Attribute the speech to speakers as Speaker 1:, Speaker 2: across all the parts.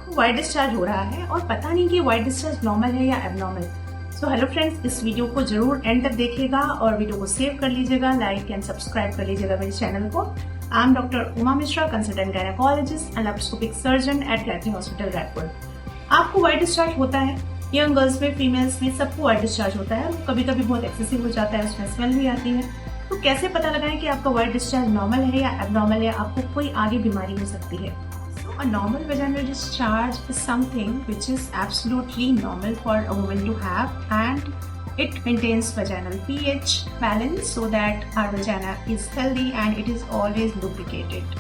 Speaker 1: आपको white discharge हो रहा है और पता नहीं कि व्हाइट डिस्चार्ज नॉर्मल है या एबनॉर्मल। सो हेलो फ्रेंड्स, इस वीडियो को जरूर एंड तक देखिएगा और वीडियो को सेव कर लीजिएगा, लाइक एंड सब्सक्राइब कर लीजिएगा मेरे चैनल को। I am doctor Uma Mishra, consultant gynaecologist and laparoscopic surgeon at Gayatri hospital Raipur. आपको व्हाइट डिस्चार्ज होता है, यंग गर्ल्स में, फीमेल्स में, सबको व्हाइट डिस्चार्ज होता है। कभी कभी बहुत एक्सेसिव हो जाता है, उसमें स्मेल भी आती है। तो कैसे पता लगाएं कि आपका व्हाइट डिस्चार्ज नॉर्मल है या एबनॉर्मल है, आपको कोई आगे बीमारी हो सकती है। A normal vaginal discharge is something which is absolutely normal for a woman to have, and it maintains vaginal pH balance so that our vagina is healthy and it is always lubricated.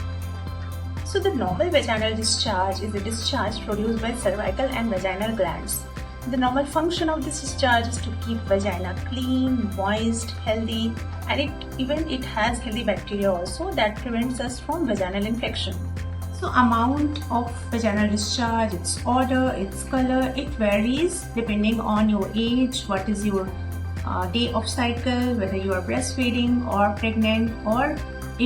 Speaker 1: So the normal vaginal discharge is a discharge produced by cervical and vaginal glands. The normal function of this discharge is to keep vagina clean, moist, healthy, and it has healthy bacteria also that prevents us from vaginal infection. So amount of vaginal discharge, its order, its color, it varies depending on your age, what is your day of cycle, whether you are breastfeeding or pregnant, or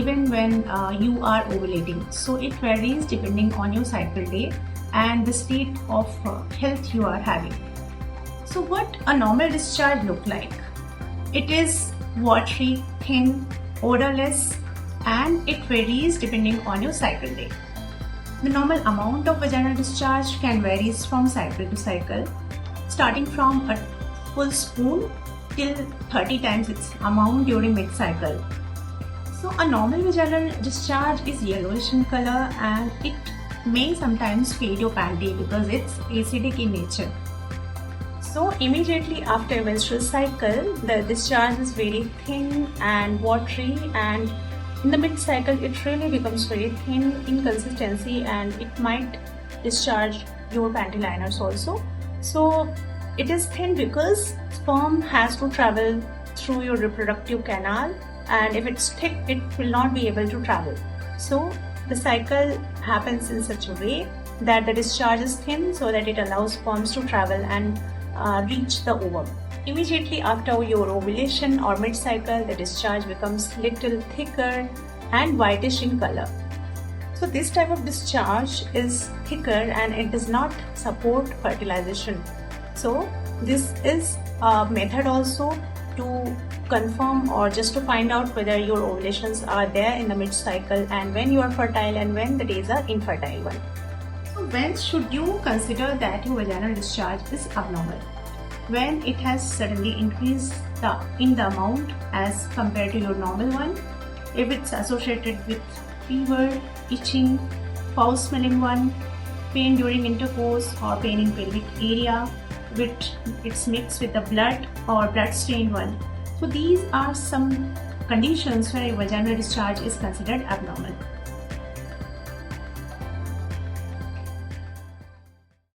Speaker 1: even when you are ovulating. So it varies depending on your cycle day and the state of health you are having. So what a normal discharge look like? It is watery, thin, odorless, and it varies depending on your cycle day. The normal amount of vaginal discharge can vary from cycle to cycle, starting from a full spoon till 30 times its amount during mid-cycle. So a normal vaginal discharge is yellowish in color and it may sometimes fade your panty because it's acidic in nature. So immediately after menstrual cycle, the discharge is very thin and watery, and in the mid-cycle, it really becomes very thin in consistency and it might discharge your panty liners also. So it is thin because sperm has to travel through your reproductive canal, and if it's thick, it will not be able to travel. So the cycle happens in such a way that the discharge is thin so that it allows sperms to travel and reach the ovum. Immediately after your ovulation or mid-cycle, the discharge becomes little thicker and whitish in color. So this type of discharge is thicker and it does not support fertilization. So this is a method also to confirm or just to find out whether your ovulations are there in the mid-cycle and when you are fertile and when the days are infertile one. So when should you consider that your vaginal discharge is abnormal? When it has suddenly increased in the amount as compared to your normal one, if it's associated with fever, itching, foul smelling one, pain during intercourse or pain in pelvic area, which it's mixed with the blood or blood stained one. So these are some conditions where a vaginal discharge is considered abnormal.